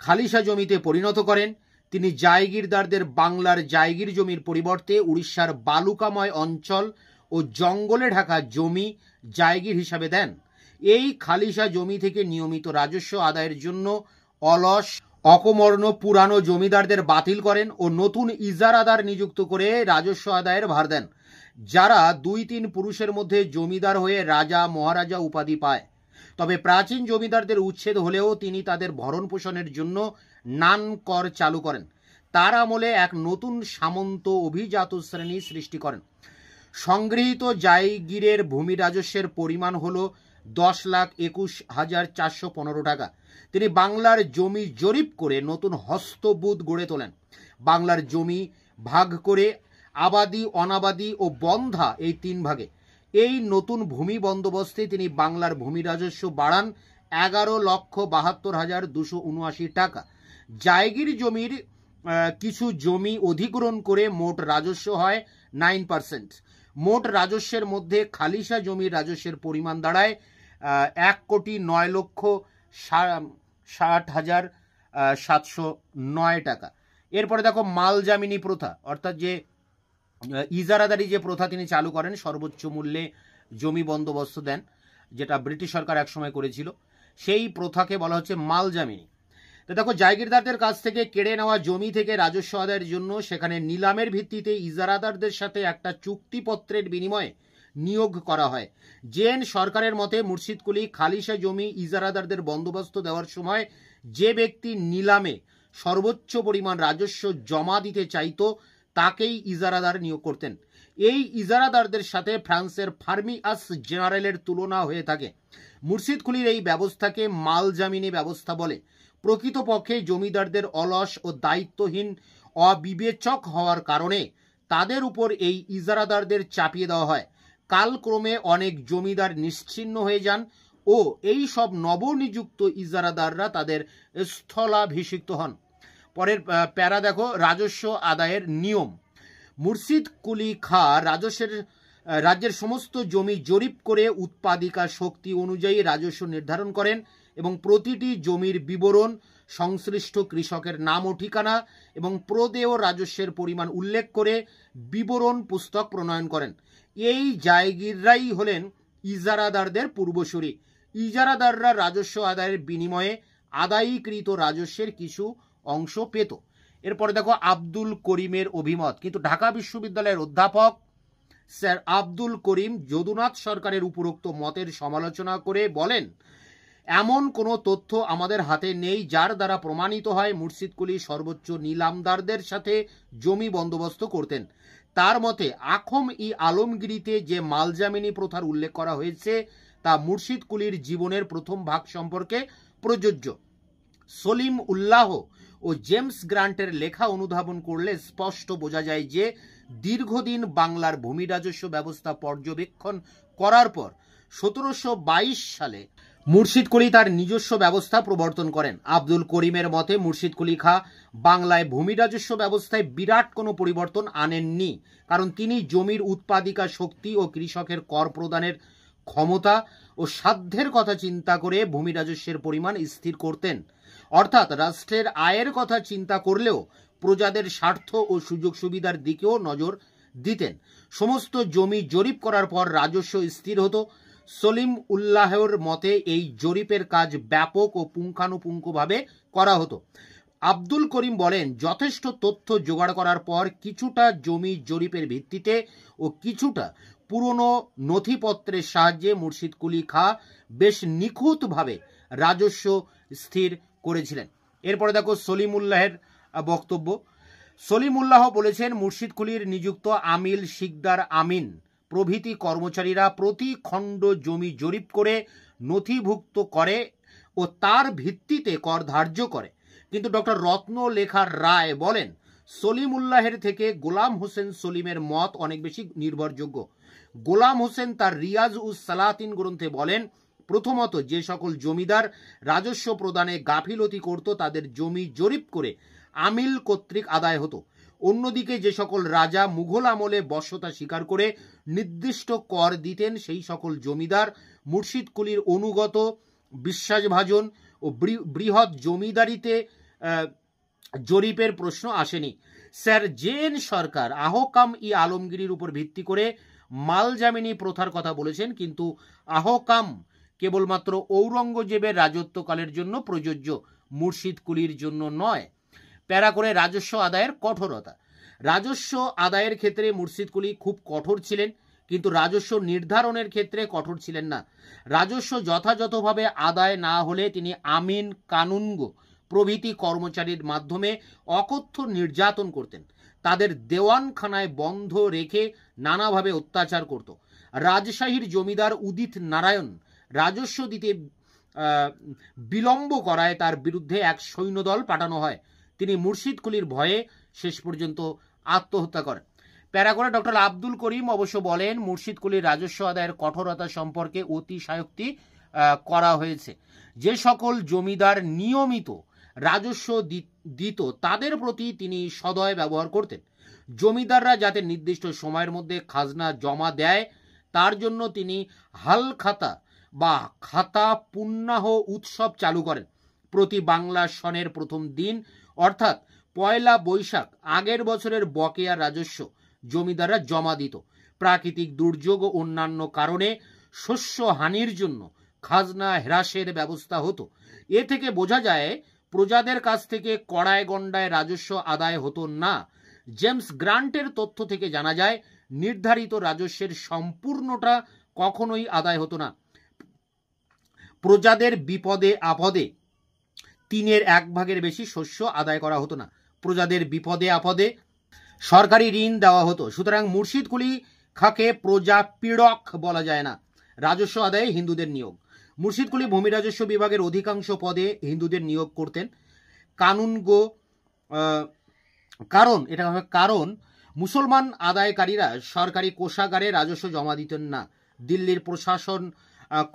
খালিসা জমিতে পরিণত করেন। তিনি জায়গিরদারদের বাংলার জায়গির জমির পরিবর্তে উড়িষ্যার বালুকাময় অঞ্চল ও জঙ্গলে ঢাকা জমি জায়গির হিসাবে দেন। এই খালিসা জমি থেকে নিয়মিত রাজস্ব আদায়ের জন্য অলস অকমর্ণ পুরানো জমিদারদের বাতিল করেন ও নতুন ইজারাদার নিযুক্ত করে রাজস্ব আদায়ের ভার দেন, যারা 2-3 পুরুষের মধ্যে জমিদার হয়ে রাজা মহারাজা উপাধি পায়। তবে প্রাচীন জমিদারদের উচ্ছেদ হলেও তিনি তাদের ভরণ পোষণের জন্য নান কর চালু করেন। তার আমলে এক নতুন সামন্ত অভিজাত শ্রেণী সৃষ্টি করেন। সংগৃহীত জায়গিরের ভূমি রাজস্বের পরিমাণ হল 10,21,415 টাকা। তিনি বাংলার জমি জরিপ করে নতুন হস্তবুদ গড়ে তোলেন। বাংলার জমি ভাগ করে আবাদি, অনাবাদি ও বন্ধা এই 3 ভাগে। এই নতুন ভূমি বন্দোবস্তে তিনি বাংলার ভূমি রাজস্ব বাড়ান 11,72,279 টাকা। জায়গির জমির কিছু জমি অধিগ্রহণ করে মোট রাজস্ব হয় 9%। মোট রাজস্বের মধ্যে খালিসা জমির রাজস্বের পরিমাণ দাঁড়ায় 1,60,60,709 টাকা। এরপরে দেখো মাল জামিনি প্রথা, অর্থাৎ যে ইজারাদারি যে প্রথা তিনি চালু করেন, সর্বোচ্চ মূল্যে জমি বন্দোবস্ত দেন, যেটা ব্রিটিশ সরকার একসময় করেছিল, সেই প্রথাকে বলা হচ্ছে মাল জামিনি। তো দেখো জায়গিরদারদের কাছ থেকে কেড়ে নেওয়া জমি থেকে রাজস্ব আদায়ের জন্য সেখানে নিলামের ভিত্তিতে ইজারাদারদের সাথে একটা চুক্তিপত্রের বিনিময়ে নিয়োগ করা হয়। জেএন সরকারের মতে মুর্শিদ কুলি খালিসা জমি ইজারাদারদের বন্দোবস্ত দেওয়ার সময় যে ব্যক্তি নিলামে সর্বোচ্চ পরিমাণ রাজস্ব জমা দিতে চাইত তাকেই ইজারাদার নিয়োগ করতেন। এই ইজারাদারদের সাথে ফ্রান্সের ফার্মিয়াস জেনারেলের তুলনা হয়ে থাকে। মুর্শিদ কুলির এই ব্যবস্থাকে মাল জামিনি ব্যবস্থা বলে। প্রকৃতপক্ষে জমিদারদের অলস ও দায়িত্বহীন অবিবেচক হওয়ার কারণে তাদের উপর এই ইজারাদারদের চাপিয়ে দেওয়া হয়। কালক্রমে অনেক জমিদার নিশ্চিহ্ন হয়ে যান ও এই সব নবনিযুক্ত ইজারাদাররা তাদের স্থলাভিষিক্ত হন। পরের প্যারা দেখো রাজস্ব আদায়ের নিয়ম। মুর্শিদ কুলি খাঁ রাজ্যের সমস্ত জমি জরিপ করে উৎপাদিকা শক্তি অনুযায়ী রাজস্ব নির্ধারণ করেন এবং প্রতিটি জমির বিবরণ, সংশ্লিষ্ট কৃষকের নাম ও ঠিকানা এবং প্রদেয় রাজস্বের পরিমাণ উল্লেখ করে বিবরণ পুস্তক প্রণয়ন করেন। এই জায়গিররাই হলেন ইজারাদারদের পূর্বসূরি। ইজারাদাররা রাজস্ব আদায়ের বিনিময়ে আদায়ীকৃত রাজস্বের কিছু অংশ পেত। এরপরে দেখো আব্দুল করিমের অভিমত। কিন্তু ঢাকা বিশ্ববিদ্যালয়ের অধ্যাপক স্যার আব্দুল করিম যদুনাথ সরকারের উপরোক্ত মতের সমালোচনা করে বলেন, এমন কোনো তথ্য আমাদের হাতে নেই যার দ্বারা প্রমাণিত হয় মুর্শিদ কুলি সর্বোচ্চ নিলামদারদের সাথে জমি বন্দোবস্ত করতেন। তার মতে আখম ই আলমগীরিতে যে মালজামিনী প্রথার উল্লেখ করা হয়েছে তা মুর্শিদ কুলির জীবনের প্রথম ভাগ সম্পর্কে প্রযোজ্য। সলিম উল্লাহ ও জেমস গ্রান্টের লেখা অনুধাবন করলে স্পষ্ট বোঝা যায় যে দীর্ঘদিন বাংলার ভূমি রাজস্ব ব্যবস্থা পর্যবেক্ষণ করার পর 1722 সালে মুর্শিদ কুলি তার নিজস্ব ব্যবস্থা প্রবর্তন করেন। আব্দুল করিমের মতে মুর্শিদ কুলি খাঁ বাংলায় ভূমি রাজস্ব ব্যবস্থায় বিরাট কোনো পরিবর্তন আনেননি, কারণ তিনি জমির উৎপাদিকা শক্তি ও কৃষকের কর প্রদানের ক্ষমতা ও সাধ্যের কথা চিন্তা করে ভূমি রাজস্বের পরিমাণ স্থির করতেন। অর্থাৎ রাষ্ট্রের আয়ের কথা চিন্তা করলেও প্রজাদের স্বার্থ ও সুযোগ সুবিধার দিকেও নজর দিতেন। সমস্ত জমি জরিপ করার পর রাজস্ব স্থির হতো। সলিম উল্লাহর মতে এই জরিপের কাজ ব্যাপক ও পুঙ্খানুপুঙ্খভাবে করা হতো। আব্দুল করিম বলেন, যথেষ্ট তথ্য জোগাড় করার পর কিছুটা জমি জরিপের ভিত্তিতে ও কিছুটা পুরনো নথিপত্রের সাহায্যে মুর্শিদ কুলি খাঁ বেশ নিখুঁতভাবে রাজস্ব স্থির করেছিলেন। এরপরে দেখো সলিম উল্লাহের বক্তব্য। সলিম উল্লাহ বলেছেন, মুর্শিদ কুলির নিযুক্ত আমিল, শিকদার, আমিন প্রভৃতি কর্মচারীরা প্রতি খণ্ড জমি জরিপ করে নথিভুক্ত করে ও তার ভিত্তিতে কর ধার্য করে। কিন্তু ডক্টর রত্নলেখা রায় বলেন, সলিম উল্লাহের থেকে গোলাম হোসেন সলিমের মত অনেক বেশি নির্ভরযোগ্য। গোলাম হোসেন তার রিয়াজ উস সালাতিন গ্রন্থে বলেন, প্রথমত যে সকল জমিদার রাজস্ব প্রদানে গাফিলতি করত তাদের জমি জরিপ করে আমিল কর্তৃক আদায় হতো। অন্যদিকে যে সকল রাজা মুঘল আমলে বশ্যতা স্বীকার করে নির্দিষ্ট কর দিতেন সেই সকল জমিদার মুর্শিদ কুলির অনুগত বিশ্বাসভাজন ও বৃহৎ জমিদারিতে জরিপের প্রশ্ন আসেনি। স্যার জেন সরকার আহকাম ই আলমগীরির উপর ভিত্তি করে মালজামিনী প্রথার কথা বলেছেন, কিন্তু আহকাম কেবলমাত্র ঔরঙ্গজেবের রাজত্বকালের জন্য প্রযোজ্য, মুর্শিদ কুলির জন্য নয়। প্যারা করে রাজস্ব আদায়ের কঠোরতা। রাজস্ব আদায়ের ক্ষেত্রে মুর্শিদ কুলি খুব কঠোর ছিলেন, কিন্তু রাজস্ব নির্ধারণের ক্ষেত্রে কঠোর ছিলেন না। রাজস্ব যথাযথভাবে আদায় না হলে তিনি আমিন, কানুনগো প্রভৃতি কর্মচারীর মাধ্যমে অকথ্য নির্যাতন করতেন। তাদের দেওয়ানখানায় বন্ধ রেখে নানাভাবে অত্যাচার করত। রাজশাহীর জমিদার উদিত নারায়ণ রাজস্ব দিতে বিলম্ব করায় তার বিরুদ্ধে এক সৈন্যদল পাঠানো হয়। তিনি মুর্শিদ কুলির ভয়ে শেষ পর্যন্ত আত্মহত্যা করেন। প্যারা করে ডক্টর আব্দুল করিম অবশ্য বলেন, মুর্শিদ কুলির রাজস্ব আদায়ের কঠোরতা সম্পর্কে অতিশয়োক্তি করা হয়েছে। যে সকল জমিদার নিয়মিত রাজস্ব দিত তাদের প্রতি তিনি সদয় ব্যবহার করতেন। জমিদাররা যাতে নির্দিষ্ট সময়ের মধ্যে খাজনা জমা দেয় তার জন্য তিনি হালখাতা বা খাতা পুণ্যাহ উৎসব চালু করেন। প্রতি বাংলা সনের প্রথম দিন অর্থাৎ 1 বৈশাখ আগের বছরের বকেয়া রাজস্ব জমিদাররা জমা দিত। প্রাকৃতিক দুর্যোগ ও অন্যান্য কারণে শস্য হানির জন্য খাজনা হ্রাসের ব্যবস্থা হতো। এ থেকে বোঝা যায় প্রজাদের কাছ থেকে কড়ায় গণ্ডায় রাজস্ব আদায় হতো না। জেমস গ্রান্টের তথ্য থেকে জানা যায় নির্ধারিত রাজস্বের সম্পূর্ণটা কখনোই আদায় হতো না। প্রজাদের বিপদে আপদে 1/3 বেশি শস্য আদায় করা হতো না। প্রজাদের বিপদে আপদে সরকারি ঋণ দেওয়া হতো। সুতরাং মুর্শিদ কুলি খাঁকে প্রজা পীড়ক বলা যায় না। রাজস্ব আদায়ে হিন্দুদের নিয়োগ। মুর্শিদ কুলি ভূমি রাজস্ব বিভাগের অধিকাংশ পদে হিন্দুদের নিয়োগ করতেন। কারণ মুসলমান আদায়কারীরা সরকারি কোষাগারে রাজস্ব জমা দিতেন না। দিল্লির প্রশাসন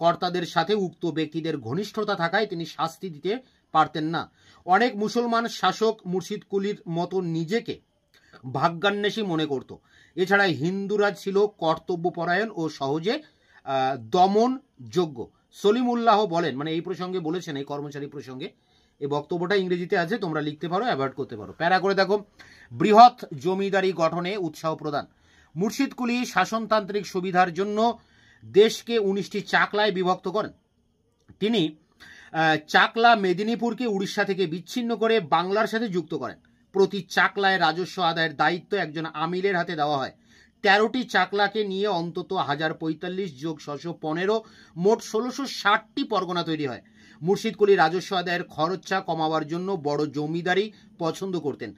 কর্তাদের সাথে উক্ত ব্যক্তিদের ঘনিষ্ঠতা থাকায় তিনি শাস্তি দিতে পারতেন না। অনেক মুসলমান শাসক মুর্শিদ কুলির মতো নিজেকে ভাগ্যান্বেষী মনে করত। এছাড়া হিন্দুরা ছিল কর্তব্যপরায়ণ ও সহজে দমনযোগ্য। সলিমুল্লাহ বলেন, মানে এই প্রসঙ্গে বলেছেন, এই কর্মচারী প্রসঙ্গে, এই বক্তব্যটা ইংরেজিতে আছে, তোমরা লিখতে পারো, অ্যাভয়েড করতে পারো। প্যারা করে দেখো, বৃহৎ জমিদারি গঠনে উৎসাহ প্রদান। মুর্শিদ কুলি শাসনতান্ত্রিক সুবিধার জন্য দেশকে 19টি চাকলায় বিভক্ত করেন। তিনি চাকলা মেদিনীপুরকে উড়িষ্যা থেকে বিচ্ছিন্ন করে বাংলার সাথে যুক্ত করেন। প্রতি চাকলায় রাজস্ব আদায়ের দায়িত্ব একজন আমিলের হাতে দেওয়া হয়। 13টি চাকলাকে নিয়ে অন্তত 1045 যোগ 615 মোট 1660টি পরগনা তৈরি হয়। মুর্শিদ কুলি রাজস্ব আদায়ের খরচা কমাবার জন্য বড় জমিদারি পছন্দ করতেন।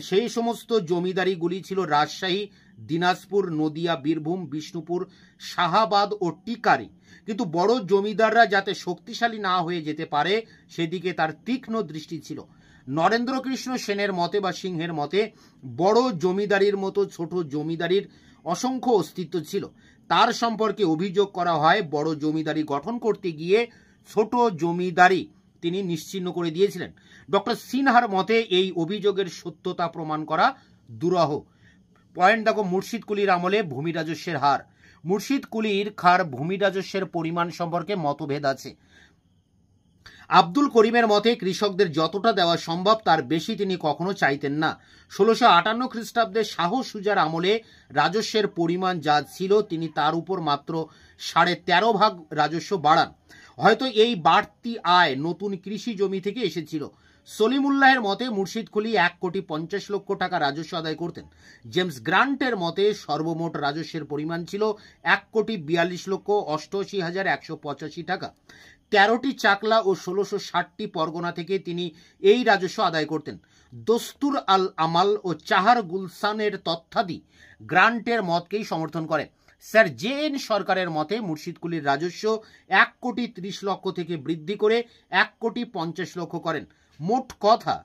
সেই সমস্ত জমিদারিগুলি ছিল রাজশাহী, দিনাজপুর, নদিয়া, বীরভূম, বিষ্ণুপুর, শাহাবাদ ও টিকারি। কিন্তু বড় জমিদাররা যাতে শক্তিশালী না হয়ে যেতে পারে সেদিকে তার তীক্ষ্ণ দৃষ্টি ছিল। নরেন্দ্রকৃষ্ণ সেনের মতে বা সিংহের মতে বড় জমিদারির মতো ছোট জমিদারির অসংখ্য অস্তিত্ব ছিল। তার সম্পর্কে অভিযোগ করা হয় বড় জমিদারি গঠন করতে গিয়ে ছোট জমিদারি তিনি নিশ্চিহ্ন করে দিয়েছিলেন। ডক্টর সিনহার মতে এই অভিযোগের সত্যতা প্রমাণ করা দুরূহ। পয়েন্ট দেখো, মুর্শিদ কুলির আমলে ভূমি রাজস্বের হার। মুর্শিদ কুলির খার ভূমি রাজস্বের পরিমাণ সম্পর্কে মতভেদ আছে। আব্দুল করিমের মতে কৃষকদের যতটা দেওয়া সম্ভব তার বেশি তিনি কখনো চাইতেন না। 1658 খ্রিস্টাব্দে শাহ সুজার আমলে রাজস্বের পরিমাণ যা ছিল তিনি তার উপর মাত্র 13.5 ভাগ রাজস্ব বাড়ান। হয়তো এই বাড়তি আয় নতুন কৃষি জমি থেকে এসেছিল। সলিমুল্লাহের মতে মুর্শিদ কুলি 1,50,00,000 টাকা রাজস্ব আদায় করতেন। জেমস গ্রান্টের মতে সর্বমোট রাজস্বের পরিমাণ ছিল 1,42,88,185 টাকা। 13টি চাকলা ও 1660টি পরগনা থেকে তিনি এই রাজস্ব আদায় করতেন। দস্তুর আল আমাল ও চাহার গুলসানের তথ্যাদি গ্রান্টের মতকেই সমর্থন করে। স্যার জে.এন. সরকারের মতে মুর্শিদ কুলির রাজস্ব 1,30,00,000 থেকে বৃদ্ধি করে 1,50,00,000 করেন। মোট কথা,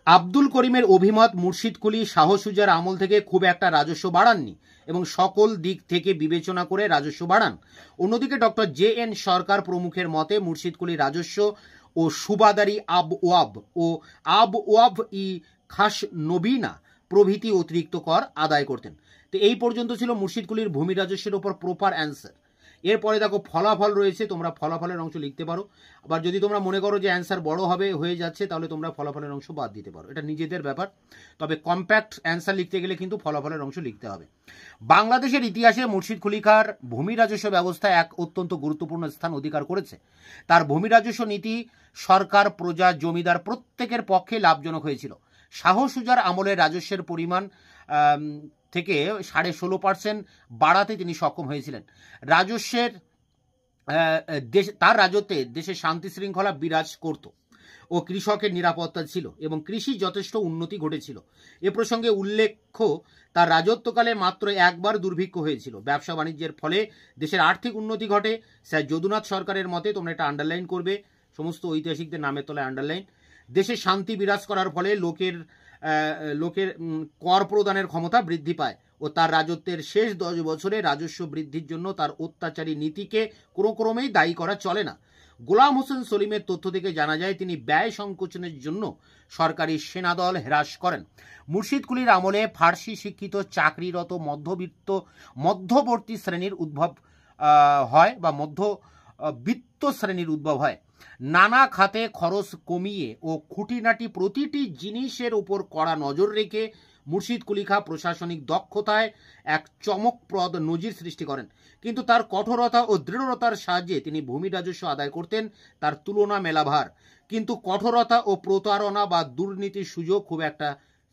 আব্দুল করিমের অভিমত মুর্শিদ কুলি শাহ সুজার আমল থেকে খুব একটা রাজস্ব বাড়াননি এবং সকল দিক থেকে বিবেচনা করে রাজস্ব বাড়ান। অন্যদিকে ডক্টর জে.এন. সরকার প্রমুখের মতে মুর্শিদ কুলি রাজস্ব ও সুবাদারি আব ওয়াব ই খাস নবীনা প্রভৃতি অতিরিক্ত কর আদায় করতেন। তো এই পর্যন্ত ছিল মুর্শিদ কুলির ভূমি রাজস্বের উপর প্রপার অ্যান্সার। এরপরে দেখো ফলাফল রয়েছে, তোমরা ফলাফলের অংশ লিখতে পারো। আবার যদি তোমরা মনে করো যে অ্যান্সার বড় হবে হয়ে যাচ্ছে তাহলে তোমরা ফলাফলের অংশ বাদ দিতে পারো, এটা নিজেদের ব্যাপার। তবে কম্প্যাক্ট অ্যান্সার লিখতে গেলে কিন্তু ফলাফলের অংশ লিখতে হবে। বাংলাদেশের ইতিহাসে মুর্শিদ কুলি খাঁর ভূমি রাজস্ব ব্যবস্থা এক অত্যন্ত গুরুত্বপূর্ণ স্থান অধিকার করেছে। তার ভূমি রাজস্ব নীতি সরকার, প্রজা, জমিদার প্রত্যেকের পক্ষে লাভজনক হয়েছিল। শাহ সুজার আমলে রাজস্বের পরিমাণ থেকে 16.5% বাড়াতে তিনি সক্ষম হয়েছিলেন। রাজস্বের তার রাজত্বে দেশে শান্তি শৃঙ্খলা বিরাজ করত ও কৃষকের নিরাপত্তা ছিল এবং কৃষি যথেষ্ট উন্নতি ঘটেছিল। এ প্রসঙ্গে উল্লেখ্য, তার রাজত্বকালে মাত্র একবার দুর্ভিক্ষ হয়েছিল। ব্যবসা বাণিজ্যের ফলে দেশের আর্থিক উন্নতি ঘটে। স্যার যদুনাথ সরকারের মতে, তোমরা এটা আন্ডারলাইন করবে, সমস্ত ঐতিহাসিকদের নামের তলায় আন্ডারলাইন, দেশে শান্তি বিরাজ করার ফলে লোকের কর প্রদানের ক্ষমতা বৃদ্ধি পায় ও তার রাজত্বের শেষ 10 বছরে রাজস্ব বৃদ্ধির জন্য তার অত্যাচারী নীতিকে কোনো ক্রমেই দায়ী করা চলে না। গোলাম হোসেন সলিমের তথ্য থেকে জানা যায় তিনি ব্যয় সংকোচনের জন্য সরকারি সেনাদল হ্রাস করেন। মুর্শিদ কুলির আমলে ফার্সি শিক্ষিত চাকরিরত মধ্যবর্তী শ্রেণীর উদ্ভব হয় বা মধ্যবিত্ত শ্রেণীর উদ্ভব হয়। নানা খাতে খরচ কমিয়ে ও খুঁটিনাটি প্রতিটি জিনিসের উপর কড়া নজর রেখে মুর্শিদ কুলি খাঁ প্রশাসনিক দক্ষতায় এক চমকপ্রদ নজির সৃষ্টি করেন। কিন্তু তার কঠোরতা ও দৃঢ়তার সাহায্যে তিনি ভূমি রাজস্ব আদায় করতেন তার তুলনা মেলাভার। কিন্তু কঠোরতা ও প্রতারণা বা দুর্নীতির সুযোগ খুব একটা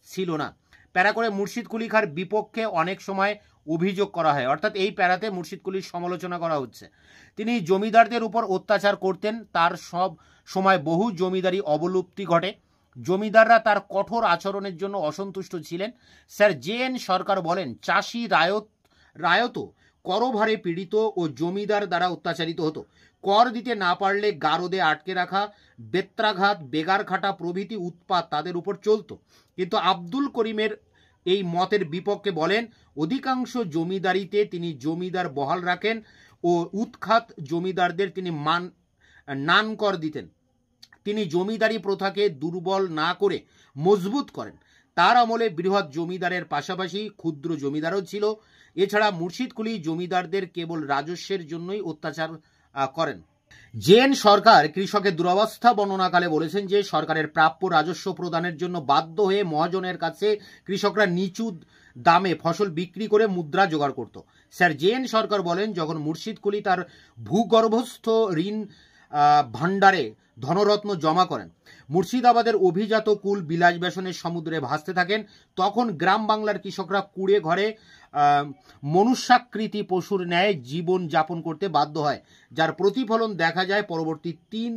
ছিল না। প্যারা করে মুর্শিদ কুলি খাঁর বিপক্ষে অনেক সময় অভিযোগ করা হয়, অর্থাৎ এই প্যারাতে মুর্শিদ কুলির সমালোচনা করা হচ্ছে। তিনি জমিদারদের উপর অত্যাচার করতেন। তার সব সময় বহু জমিদারি অবলুপ্তি ঘটে। জমিদাররা তার কঠোর আচরণের জন্য অসন্তুষ্ট ছিলেন। স্যার জে.এন. সরকার বলেন, চাষি রায়ত করভারে পীড়িত ও জমিদার দ্বারা অত্যাচারিত হতো। কর দিতে না পারলে গারদে আটকে রাখা, বেত্রাঘাত, বেগার খাটা প্রভৃতি উৎপাত তাদের উপর চলত। কিন্তু আব্দুল করিমের এই মতের বিপক্ষে বলেন, অধিকাংশ জমিদারিতে তিনি জমিদার বহাল রাখেন ও উৎখাত জমিদারদের তিনি নান কর দিতেন। তিনি জমিদারি প্রথাকে দুর্বল না করে মজবুত করেন। তার আমলে বৃহৎ জমিদারের পাশাপাশি ক্ষুদ্র জমিদারও ছিল। এছাড়া মুর্শিদ কুলি জমিদারদের কেবল রাজস্বের জন্যই অত্যাচার করেন। জেন সরকার কৃষকের দুরবস্থা বর্ণনাকালে বলেছেন যে সরকারের প্রাপ্য রাজস্ব প্রদানের জন্য বাধ্য হয়ে মহাজনের কাছে কৃষকরা নিচু দামে ফসল বিক্রি করে মুদ্রা জোগাড় করত। স্যার জেন সরকার বলেন, যখন মুর্শিদ কুলি তার ভূগর্ভস্থ ঋণ ভাণ্ডারে ধনরত্ন জমা করেন, মুর্শিদাবাদের অভিজাত কুল বিলাস ব্যসনের সমুদ্রে ভাসতে থাকেন, তখন গ্রাম বাংলার কৃষকরা কুড়ে ঘরে মনুষ্যাকৃতি পশুর ন্যায় জীবন যাপন করতে বাধ্য হয়, যার প্রতিফলন দেখা যায় পরবর্তী 3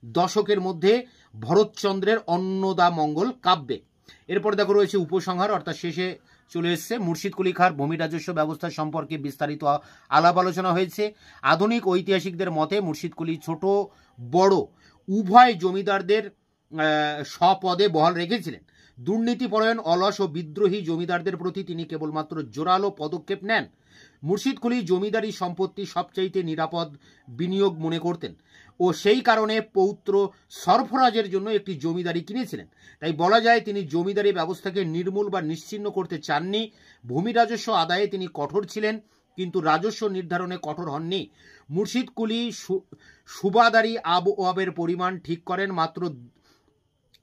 দশকের মধ্যে ভরতচন্দ্রের অন্নদামঙ্গল কাব্যে। এরপর দেখো রয়েছে উপসংহার, অর্থাৎ শেষে চলে এসছে। মুর্শিদ কুলি খাঁর ভূমি রাজস্ব ব্যবস্থা সম্পর্কে বিস্তারিত আলাপ আলোচনা হয়েছে। আধুনিক ঐতিহাসিকদের মতে মুর্শিদ কুলি ছোট বড় উভয় জমিদারদের স্বপদে বহাল রেখেছিলেন। দুর্নীতিপরায়ণ, অলস ও বিদ্রোহী জমিদারদের প্রতি তিনি কেবলমাত্র জোরালো পদক্ষেপ নেন। মুর্শিদ কুলি জমিদারি সম্পত্তি সবচাইতে নিরাপদ বিনিয়োগ মনে করতেন ও সেই কারণে পৌত্র সরফরাজের জন্য একটি জমিদারি কিনেছিলেন। তাই বলা যায় তিনি জমিদারি ব্যবস্থাকে নির্মূল বা নিশ্চিহ্ন করতে চাননি। ভূমি রাজস্ব আদায়ে তিনি কঠোর ছিলেন, কিন্তু রাজস্ব নির্ধারণে কঠোর হননি। মুর্শিদ কুলি সুবাদারি আবওয়াবের পরিমাণ ঠিক করেন মাত্র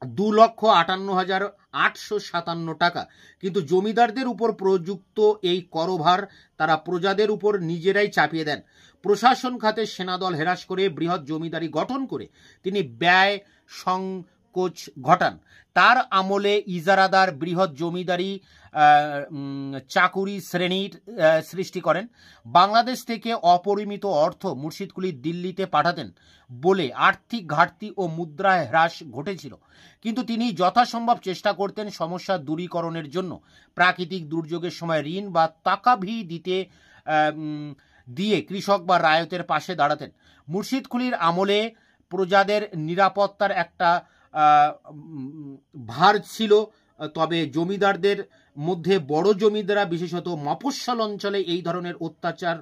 2,58,857 টাকা, কিন্তু জমিদারদের উপর প্রযুক্ত এই করভার তারা প্রজাদের উপর নিজেরাই চাপিয়ে দেন। প্রশাসন খাতে সেনাদল হ্রাস করে বৃহৎ জমিদারি গঠন করে তিনি ব্যয় সংকোচ ঘটান। তার আমলে ইজারাদার বৃহৎ জমিদারি চাকুরি শ্রেণীর সৃষ্টি করেন। বাংলাদেশ থেকে অপরিমিত অর্থ মুর্শিদ কুলি দিল্লিতে পাঠাতেন বলে আর্থিক ঘাটতি ও মুদ্রা হ্রাস ঘটেছিল, কিন্তু তিনি যথাসম্ভব চেষ্টা করতেন সমস্যা দূরীকরণের জন্য। প্রাকৃতিক দুর্যোগের সময় ঋণ বা তাকাভি দিয়ে কৃষক বা রায়তের পাশে দাঁড়াতেন। মুর্শিদ কুলির আমলে প্রজাদের নিরাপত্তার একটা ভার ছিল, তবে জমিদারদের মধ্যে বড় জমিদাররা বিশেষত মফস্বল অঞ্চলে এই ধরনের অত্যাচার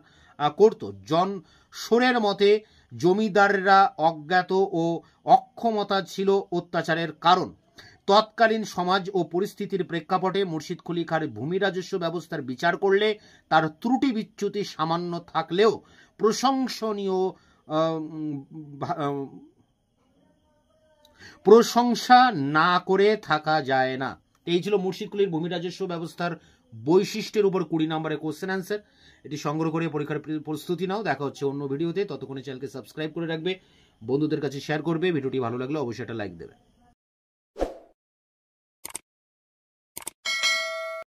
করত। জন সোরের মতে জমিদাররা অজ্ঞাত ও অক্ষমতা ছিল অত্যাচারের কারণ। তৎকালীন সমাজ ও পরিস্থিতির প্রেক্ষাপটে মুর্শিদ কুলি খাঁর ভূমি রাজস্ব ব্যবস্থার বিচার করলে তার ত্রুটি বিচ্যুতি সামান্য থাকলেও প্রশংসা না করে থাকা যায় না। এই ছিল মুর্শিদ কুলির ভূমি রাজস্ব ব্যবস্থার বৈশিষ্ট্যের উপর 20 নম্বরের কোশ্চেন অ্যান্সার। এটি সংগ্রহ করে পরীক্ষার প্রস্তুতি নাও। দেখা হচ্ছে অন্য ভিডিওতে, ততক্ষণে চ্যানেলকে সাবস্ক্রাইব করে রাখবে, বন্ধুদের কাছে শেয়ার করবে। ভিডিওটি ভালো লাগলে অবশ্যই একটা লাইক দেবে।